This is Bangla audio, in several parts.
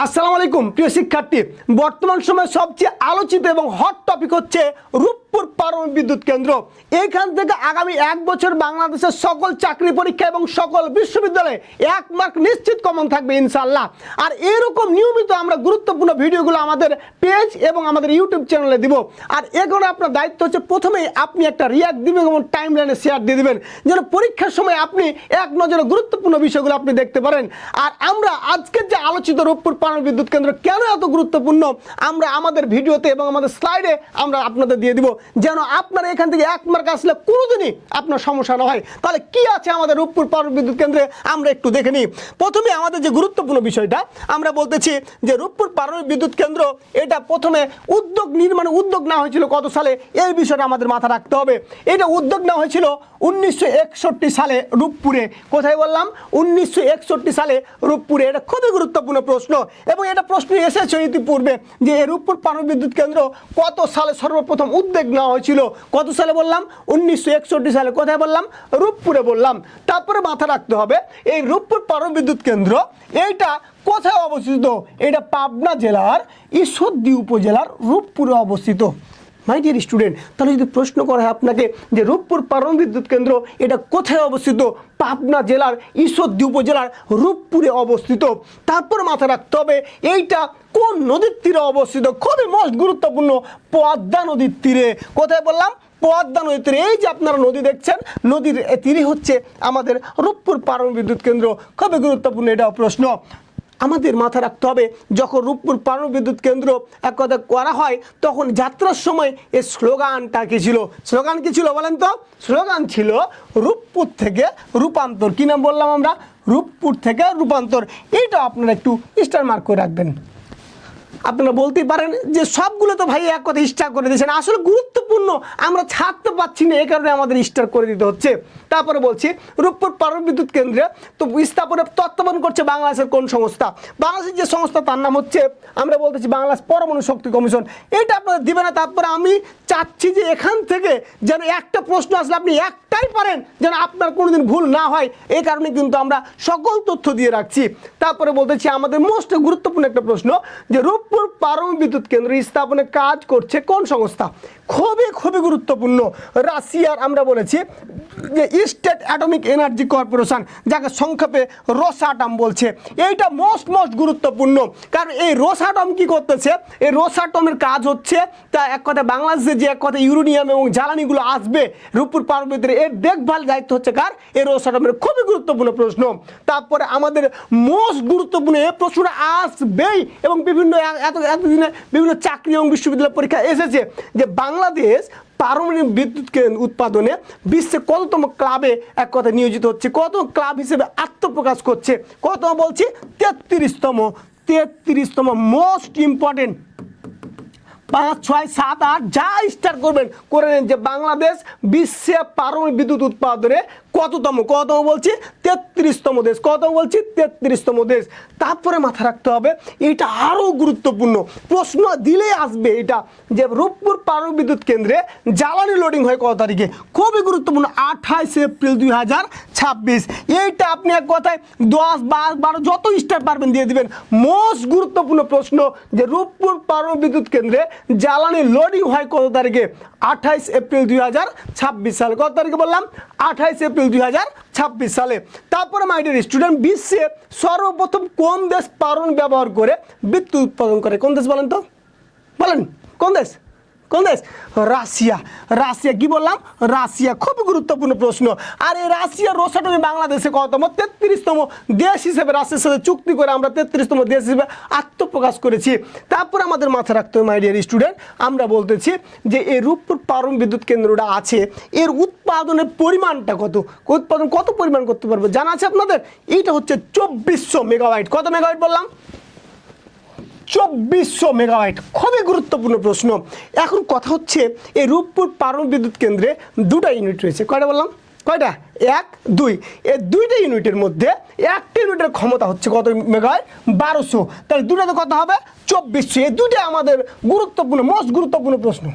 আসসালামু আলাইকুম প্রিয় শিক্ষার্থী, বর্তমান সময়ে সবচেয়ে আলোচিত এবং হট টপিক হচ্ছে রূপপুর পারমাণবিক বিদ্যুৎ কেন্দ্র। এইখান থেকে আগামী 1 বছর বাংলাদেশের সকল চাকরি পরীক্ষা এবং সকল বিশ্ববিদ্যালয়ে 1 মার্ক নিশ্চিত কমন থাকবে ইনশাআল্লাহ। আর এরকম নিয়মিত আমরা গুরুত্বপূর্ণ ভিডিওগুলো আমাদের পেজ এবং আমাদের ইউটিউব চ্যানেলে দিব। আর এখন আপনার দায়িত্ব হচ্ছে প্রথমেই আপনি একটা রিয়াক্ট দিবেন এবং টাইম লাইনে শেয়ার দিয়ে দিবেন, যেন পরীক্ষার সময় আপনি এক নজরে গুরুত্বপূর্ণ বিষয়গুলো আপনি দেখতে পারেন। আর আমরা আজকের যে আলোচিত রূপপুর পারমাণবিক বিদ্যুৎ কেন্দ্র কেন এত গুরুত্বপূর্ণ আমরা আমাদের ভিডিওতে এবং আমাদের স্লাইডে আমরা আপনাদের দিয়ে দিব, যেন আপনারা এখান থেকে 1 মার্ক আসলে কোনোদিনই আপনার সমস্যা না হয়। তাহলে কি আছে আমাদের রূপপুর পারমাণবিক বিদ্যুৎ কেন্দ্রে আমরা একটু দেখে নিই। প্রথমে আমাদের যে গুরুত্বপূর্ণ বিষয়টা আমরা বলতেছি যে রূপপুর পারমাণবিক বিদ্যুৎ কেন্দ্র এটা প্রথমে উদ্যোগ নেওয়া হয়েছিল কত সালে, এই বিষয়টা আমাদের মাথা রাখতে হবে। এটা উদ্যোগ নেওয়া হয়েছিল 1961 সালে রূপপুরে। কোথায় বললাম? 1961 সালে রূপপুরে। এটা খুবই গুরুত্বপূর্ণ প্রশ্ন এবং এটা প্রশ্ন এসেছে ইতিপূর্বে যে এই রূপপুর পারমাণবিক বিদ্যুৎ কেন্দ্র কত সালে সর্বপ্রথম উদ্যোগ নেওয়া হয়েছিল। কত সালে বললাম? 1961 সালে। কোথায় বললাম? রূপপুরে বললাম। তারপরে মাথা রাখতে হবে এই রূপপুর পারমাণবিক বিদ্যুৎ কেন্দ্র এইটা কোথায় অবস্থিত? এটা পাবনা জেলার ঈশ্বরদী উপজেলার রূপপুরে অবস্থিত। মাই ডিয়ার স্টুডেন্ট, তাহলে যদি প্রশ্ন করা হয় আপনাকে যে রূপপুর পারমাণবিক বিদ্যুৎ কেন্দ্র এটা কোথায় অবস্থিত? পাবনা জেলার ঈশ্বরদী উপজেলার রূপপুরে অবস্থিত। তারপর মাথায় রাখতে হবে এইটা কোন নদীর তীরে অবস্থিত। খুবই মোস্ট গুরুত্বপূর্ণ, পদ্মা নদীর তীরে। কোথায় বললাম? পদ্মা নদীর তীরে। এই যে আপনারা নদী দেখছেন, নদীর তীরে হচ্ছে আমাদের রূপপুর পারমাণবিক বিদ্যুৎ কেন্দ্র। খুবই গুরুত্বপূর্ণ এটাও প্রশ্ন। আমাদের মাথা রাখতে হবে যখন রূপপুর পারমাণবিক বিদ্যুৎ কেন্দ্র এক কথা করা হয় তখন যাত্রার সময় এই স্লোগানটা কী ছিল? স্লোগান কী ছিল বলেন তো? স্লোগান ছিল রূপপুর থেকে রূপান্তর। কী নাম বললাম আমরা? রূপপুর থেকে রূপান্তর। এইটা আপনারা একটু স্টার মার্ক করে রাখবেন। আপনারা বলতেই পারেন যে সবগুলো তো ভাই এক কথা স্টার করে দিয়েছেন, আসলে গুরুত্বপূর্ণ আমরা ছাড়তে পারছি না, এই কারণে আমাদের স্টার করে দিতে হচ্ছে। তারপরে বলছি রূপপুর পারমাণবিক বিদ্যুৎ কেন্দ্রে তো স্থাপনে তত্ত্বাবধান করছে বাংলাদেশের কোন সংস্থা? বাংলাদেশের যে সংস্থা তার নাম হচ্ছে আমরা বলতেছি বাংলাদেশ পরমাণু শক্তি কমিশন। এটা আপনারা দিবেন না। তারপরে আমি চাচ্ছি যে এখান থেকে যেন একটা প্রশ্ন আসলে আপনি একটাই পারেন, যেন আপনার কোনোদিন ভুল না হয়, এই কারণে কিন্তু আমরা সকল তথ্য দিয়ে রাখছি। তারপরে বলতেছি আমাদের মোস্ট গুরুত্বপূর্ণ একটা প্রশ্ন যে রূপপুর পারমাণবিক বিদ্যুৎ কেন্দ্র স্থাপনে কাজ করছে কোন সংস্থা? খুবই গুরুত্বপূর্ণ। রাশিয়ার আমরা বলেছি যে স্টেট অ্যাটমিক এনার্জি কর্পোরেশন, যাকে সংক্ষেপে রোসাটম বলছে। এইটা মোস্ট গুরুত্বপূর্ণ, কারণ এই রোসাটম কি করতেছে? এই রোসাটমের কাজ হচ্ছে তা এক কথায় বাংলাদেশে যে এক কথায় ইউরেনিয়াম এবং জ্বালানিগুলো আসবে রূপপুর পারমাণবিক বিদ্যুৎ এর দেখভাল দায়িত্ব হচ্ছে কার? এই রোসাটমের। খুবই গুরুত্বপূর্ণ প্রশ্ন। তারপরে আমাদের মোস্ট গুরুত্বপূর্ণ এই প্রশ্নটা আসবেই এবং এতদিনে বিভিন্ন চাকরি এবং বিশ্ববিদ্যালয় পরীক্ষা এসেছে যে বাংলাদেশ পারমাণবিক বিদ্যুৎ উৎপাদনে বিশ্বে কততম ক্লাবে এক কথা নিয়োজিত হচ্ছে, কত ক্লাব হিসেবে আত্মপ্রকাশ করছে? কত বলছি? 33তম। Most important. 5, 6, 7, 8 যা স্টার করবেন করে নেন যে বাংলাদেশ বিশ্বে পারমাণবিক বিদ্যুৎ উৎপাদনে কততম বলছি? 33তম দেশ। কত বলছি? 33তম দেশ। তারপরে মাথা রাখতে হবে এটা আরও গুরুত্বপূর্ণ প্রশ্ন দিলেই আসবে এটা যে রূপপুর পারমাণবিক বিদ্যুৎ কেন্দ্রে জ্বালানি লোডিং হয় কত তারিখে? খুবই গুরুত্বপূর্ণ, 28 এপ্রিল 2026। এইটা আপনি এক কথায় 10, 12 যত স্টার পারবেন দিয়ে দিবেন। মোস্ট গুরুত্বপূর্ণ প্রশ্ন যে রূপপুর পারমাণবিক বিদ্যুৎ কেন্দ্রে জ্বালানি লোডিং হয় কত তারিখে? 28 এপ্রিল 2026 সালে। কত তারিখে বললাম? 28 এপ্রিল 2026 সালে। তারপরে মাই ডিয়ার স্টুডেন্ট, বিশ্বে সর্বপ্রথম কোন দেশ পারমাণবিক ব্যবহার করে বিদ্যুৎ উৎপাদন করে? কোন দেশ বলেন তো? বলেন কোন দেশ? রাশিয়া। কি বললাম? রাশিয়া। খুবই গুরুত্বপূর্ণ প্রশ্ন। আর এই রাশিয়া রোসাটমে বাংলাদেশে কততম? 33তম দেশ হিসেবে রাশিয়ার সাথে চুক্তি করে আমরা 33তম দেশ হিসেবে আত্মপ্রকাশ করেছি। তারপর আমাদের মাথা রাখতে হবে মাই ডিয়ার স্টুডেন্ট, আমরা বলতেছি যে এই রূপপুর পারমাণবিক বিদ্যুৎ কেন্দ্রটা আছে, এর উৎপাদনের পরিমাণটা কত? উৎপাদন কত পরিমাণ করতে পারবে জানা আছে আপনাদের? এইটা হচ্ছে 2400 মেগাওয়াট। কত মেগাওয়াট বললাম? 2400 মেগাওয়াট। খুবই গুরুত্বপূর্ণ প্রশ্ন। এখন কথা হচ্ছে এই রূপপুর পারমাণবিক বিদ্যুৎ কেন্দ্রে 2টা ইউনিট রয়েছে। কয়টা বললাম? কয়টা? 1, 2। এই 2টা ইউনিটের মধ্যে একটা ইউনিটের ক্ষমতা হচ্ছে কত মেগাওয়াট? 1200। তাহলে দুটাতে কত হবে? 2400। এই 2টা আমাদের গুরুত্বপূর্ণ মোস্ট গুরুত্বপূর্ণ প্রশ্ন।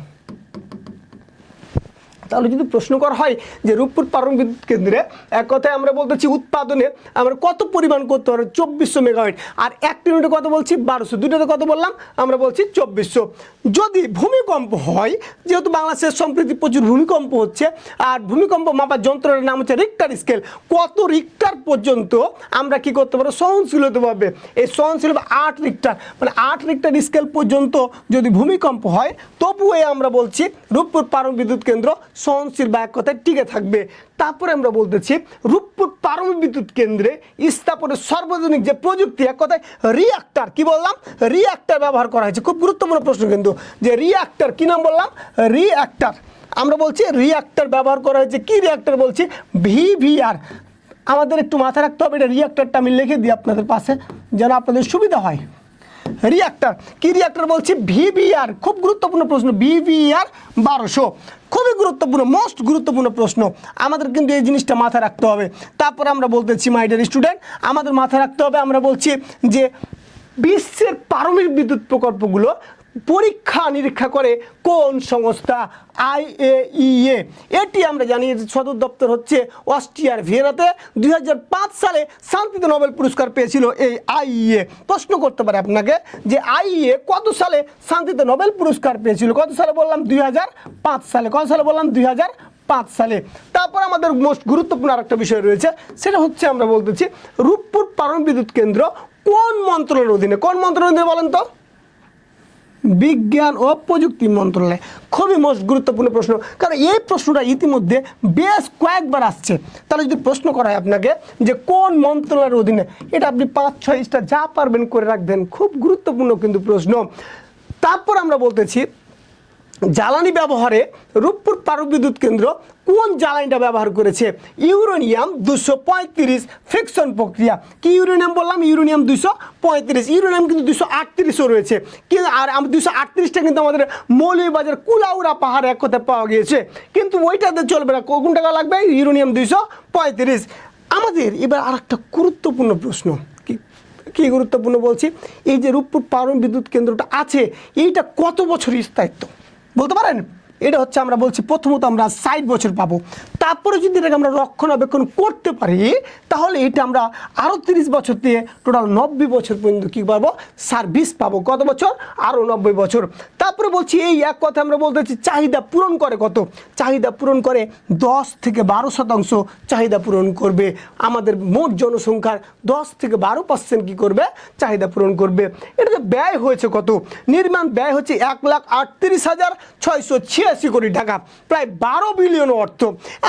তাহলে যদি প্রশ্ন করা হয় যে রূপপুর পারমাণবিক বিদ্যুৎ কেন্দ্রে এক কথায় আমরা বলতেছি উৎপাদনে আমরা কত পরিমাণ করতে পারবো 2400 মেগাওয়াট, আর একটা ইউনিটে কত বলছি 1200, দুটোতে কত বললাম আমরা বলছি 2400। যদি ভূমিকম্প হয়, যেহেতু বাংলাদেশের সম্প্রতি প্রচুর ভূমিকম্প হচ্ছে, আর ভূমিকম্প মাপার যন্ত্রের নাম হচ্ছে রিক্টার স্কেল, কত রিক্টার পর্যন্ত আমরা কি করতে পারবো সহনশীল হতে পারবে, এই সহনশীল 8 রিক্টার, মানে 8 রিক্টার স্কেল পর্যন্ত যদি ভূমিকম্প হয় তবুও আমরা বলছি রূপপুর পারমাণবিক বিদ্যুৎ কেন্দ্র সহনশীল বা এক কথায় টিকে থাকবে। তারপরে আমরা বলতেছি রূপপুর পারমাণবিক বিদ্যুৎ কেন্দ্রে স্থাপনের সর্বজনীন যে প্রযুক্তি, এক কথায় রিঅ্যাক্টর, কি বললাম রিঅ্যাক্টর ব্যবহার করা হয়েছে। খুব গুরুত্বপূর্ণ প্রশ্ন কিন্তু, যে রিঅ্যাক্টর কি নাম বললাম রিঅ্যাক্টর, আমরা বলছি রিঅ্যাক্টর ব্যবহার করা হয়েছে। কি রিঅ্যাক্টর বলছি ভিভিআর, আমাদের একটু মাথায় রাখতে হবে, এটা রিঅ্যাক্টরটা আমি লিখে দিই আপনাদের পাশে যেন আপনাদের সুবিধা হয়। রিঅ্যাক্টর কি রিঅ্যাক্টর বলছি ভিভিআর, খুব গুরুত্বপূর্ণ প্রশ্ন, ভিভিআর 1200, খুবই গুরুত্বপূর্ণ, মোস্ট গুরুত্বপূর্ণ প্রশ্ন, আমাদের কিন্তু এই জিনিসটা মাথায় রাখতে হবে। তারপর আমরা বলতেছি মাই ডিয়ার স্টুডেন্ট, আমাদের মাথায় রাখতে হবে, আমরা বলছি যে বিশ্বের পারমাণবিক বিদ্যুৎ প্রকল্পগুলো পরীক্ষা নিরীক্ষা করে কোন সংস্থা IAEA, এটি আমরা জানি সদর দপ্তর হচ্ছে অস্ট্রিয়ার ভিয়েনাতে। 2005 সালে শান্তিতে নোবেল পুরস্কার পেয়েছিল এই IAEA। প্রশ্ন করতে পারে আপনাকে যে IAEA কত সালে শান্তিতে নোবেল পুরস্কার পেয়েছিল, কত সালে বললাম 2005 সালে, কত সালে বললাম 2005 সালে। তারপর আমাদের মোস্ট গুরুত্বপূর্ণ আরেকটা বিষয় রয়েছে, সেটা হচ্ছে আমরা বলতেছি রূপপুর পারমাণবিক বিদ্যুৎ কেন্দ্র কোন মন্ত্রণালয়ের অধীনে, কোন মন্ত্রণালয়ের অধীনে বলেন তো, বিজ্ঞান ও প্রযুক্তি মন্ত্রণালয়। খুবই মোস্ট গুরুত্বপূর্ণ প্রশ্ন, কারণ এই প্রশ্নটা ইতিমধ্যে বেশ কয়েকবার আসছে। তাহলে যদি প্রশ্ন করা হয় আপনাকে যে কোন মন্ত্রণালয়ের অধীনে, এটা আপনি 5-6টা যা পারবেন করে রাখবেন, খুব গুরুত্বপূর্ণ কিন্তু প্রশ্ন। তারপর আমরা বলতেছি জ্বালানি ব্যবহারে রূপপুর পারমাণবিক বিদ্যুৎ কেন্দ্র কোন জ্বালানিটা ব্যবহার করেছে, ইউরেনিয়াম 235 ফিকশন প্রক্রিয়া। কি ইউরেনিয়াম বললাম, ইউরেনিয়াম 235, ইউরেনিয়াম কিন্তু 238ও রয়েছে, কিন্তু আর 238টা কিন্তু আমাদের মৌলভীবাজার কুলাউড়া পাহাড়ে এক কথায় পাওয়া গিয়েছে, কিন্তু ওইটাতে চলবে না, কোন টাকা লাগবে ইউরেনিয়াম 235। আমাদের এবার আর একটা গুরুত্বপূর্ণ প্রশ্ন, কি গুরুত্বপূর্ণ বলছি, এই যে রূপপুর পারমাণবিক বিদ্যুৎ কেন্দ্রটা আছে এইটা কত বছর স্থায়িত্ব বলতে পারেন? এটা হচ্ছে আমরা বলছি প্রথমত আমরা 60 বছর পাবো, তারপরে যদি এটাকে আমরা রক্ষণাবেক্ষণ করতে পারি তাহলে এটা আমরা আরও 30 বছর দিয়ে টোটাল 90 বছর পর্যন্ত কী পাবো সার্ভিস পাবো। কত বছর? আরও 90 বছর। তারপরে বলছি এই এক কথা আমরা বলতেছি চাহিদা পূরণ করে কত, চাহিদা পূরণ করে 10 থেকে 12% চাহিদা পূরণ করবে, আমাদের মোট জনসংখ্যার 10 থেকে 12% কী করবে চাহিদা পূরণ করবে। এটাতে ব্যয় হয়েছে কত, নির্মাণ ব্যয় হচ্ছে 1,38,686 কোটি টাকা, প্রায় 12 বিলিয়ন অর্থ।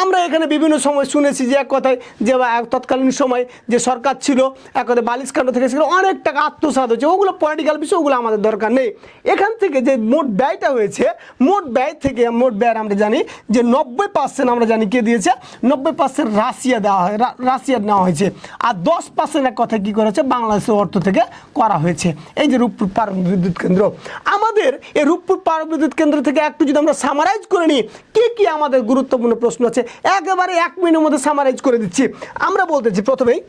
আমরা এখানে বিভিন্ন সময় শুনেছি যে এক কথায় যে তৎকালীন সময় যে সরকার ছিল এক কথায় বালিশকাণ্ড থেকে সেগুলো অনেক টাকা আত্মসাৎ হয়েছে, ওগুলো পলিটিক্যাল বিষয়, ওগুলো আমাদের দরকার নেই। এখান থেকে যে মোট ব্যয়টা হয়েছে, মোট ব্যয় থেকে মোট ব্যয়ের আমরা জানি যে 90% আমরা জানি কে দিয়েছে, 90% রাশিয়া দেওয়া হয়, রাশিয়ার নেওয়া হয়েছে, আর 10% এক কথা কী করেছে বাংলাদেশের অর্থ থেকে করা হয়েছে। এই যে রূপপুর পারমাণবিক বিদ্যুৎ কেন্দ্র, আমাদের এই রূপপুর পারমাণবিক বিদ্যুৎ কেন্দ্র থেকে একটু যদি আমরা সামারাইজ করে নিই কি আমাদের গুরুত্বপূর্ণ প্রশ্ন আছে, একেবারে 1 মিনিটের মধ্যে সামারাইজ করে দিচ্ছি। আমরা বলতেছি প্রথমেই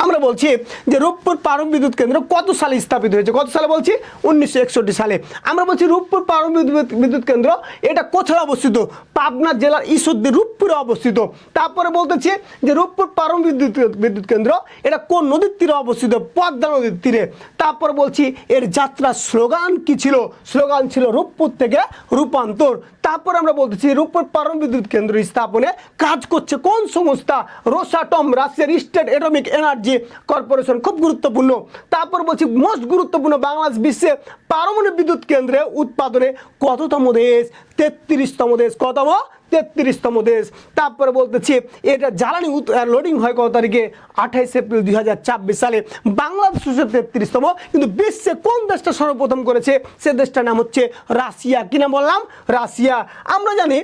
আমরা বলছি যে রূপপুর পারমাণবিক বিদ্যুৎ কেন্দ্র কত সালে স্থাপিত হয়েছে, কত সালে বলছি 1961 সালে। আমরা বলছি রূপপুর পারমাণবিক বিদ্যুৎ কেন্দ্র এটা কোথায় অবস্থিত, পাবনা জেলার ঈশ্বরদী রূপপুরে অবস্থিত। তারপরে বলতেছি যে রূপপুর পারমাণবিক বিদ্যুৎ কেন্দ্র এটা কোন নদীর তীরে অবস্থিত, পদ্মা নদীর তীরে। তারপর বলছি এর যাত্রার স্লোগান কি ছিল, স্লোগান ছিল রূপপুর থেকে রূপান্তর। তারপর আমরা বলতেছি রূপপুর পারমাণবিক বিদ্যুৎ কেন্দ্র স্থাপনে কাজ করছে কোন সংস্থা, রোসাটম, রাশিয়ার স্টেট অ্যাটমিক এনার্জি কর্পোরেশন, খুব গুরুত্বপূর্ণ। তারপর বলছি মোস্ট গুরুত্বপূর্ণ, বাংলাদেশ বিশ্বে পারমাণবিক বিদ্যুৎ কেন্দ্রে উৎপাদনে কততম দেশ, 33তম দেশ, কতম 33তম দেশ। তারপরে বলতেছি এটা জ্বালানি লোডিং হয় কত তারিখে, 28 এপ্রিল 2024 সালে। বাংলাদেশ 33তম, কিন্তু বিশ্বে কোন দেশটা সর্বপ্রথম করেছে, সে দেশটার নাম হচ্ছে রাশিয়া। কি নাম বললাম, রাশিয়া। আমরা জানি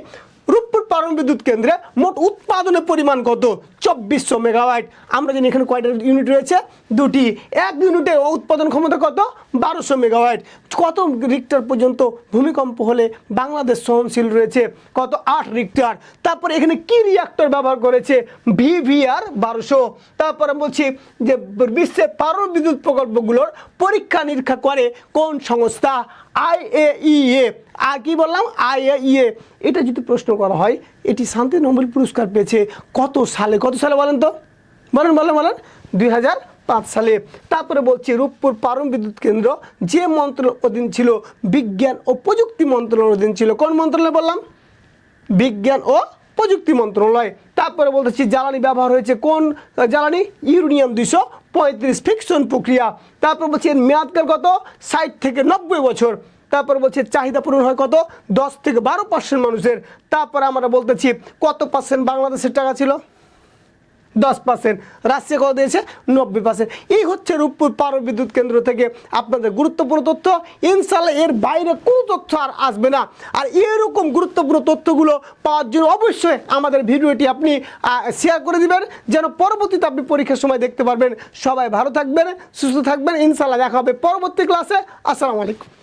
রূপপুর পারমাণবিক বিদ্যুৎ কেন্দ্রে মোট উৎপাদনের পরিমাণ কত, 2400 মেগাওয়াট। আমরা জানি এখানে কয়টা ইউনিট রয়েছে, দুটি, এক ইউনিটে উৎপাদন ক্ষমতা কত 1200 মেগাওয়াট। কত রিক্টার পর্যন্ত ভূমিকম্প হলে বাংলাদেশ সহনশীল রয়েছে, কত 8 রিক্টার। তারপরে এখানে কি রিঅ্যাক্টর ব্যবহার করেছে, ভিভিআর 1200। তারপরে বলছি যে বিশ্বের পারমাণবিক বিদ্যুৎ প্রকল্পগুলোর পরীক্ষা নিরীক্ষা করে কোন সংস্থা, IAEA আর কি বললাম IAEA, এটা যদি প্রশ্ন করা হয় এটি শান্তি নোবেল পুরস্কার পেয়েছে কত সালে বলেন তো, বলেন 2005 সালে। তারপরে বলছি রূপপুর পারমাণবিক বিদ্যুৎ কেন্দ্র যে মন্ত্রণালয়ের অধীন ছিল, বিজ্ঞান ও প্রযুক্তি মন্ত্রণালয়ের অধীন ছিল। কোন মন্ত্রণালয় বললাম? বিজ্ঞান ও প্রযুক্তি মন্ত্রণালয়। তারপরে বলতেছি জ্বালানি ব্যবহার হয়েছে কোন জ্বালানি? ইউরেনিয়াম 235 ফিকশন প্রক্রিয়া। তারপর বলছি এর মেয়াদকাল কত? 60 থেকে 90 বছর। তারপর বলছে চাহিদা পূরণ হয় কত? 10 থেকে 12% মানুষের। তারপরে আমরা বলতেছি কত পার্সেন্ট বাংলাদেশের টাকা ছিল? 10%। রাশিয়া কত দিয়েছে? 90%। এই হচ্ছে রূপপুর পারমাণবিক বিদ্যুৎ কেন্দ্র থেকে আপনাদের গুরুত্বপূর্ণ তথ্য। ইনশাআল্লাহ এর বাইরে কোনো তথ্য আর আসবে না। আর এরকম গুরুত্বপূর্ণ তথ্যগুলো পাওয়ার জন্য অবশ্যই আমাদের ভিডিওটি আপনি শেয়ার করে দিবেন, যেন পরবর্তীতে আপনি পরীক্ষার সময় দেখতে পারবেন। সবাই ভালো থাকবেন, সুস্থ থাকবেন। ইনশাআল্লাহ দেখা হবে পরবর্তী ক্লাসে। আসসালামু আলাইকুম।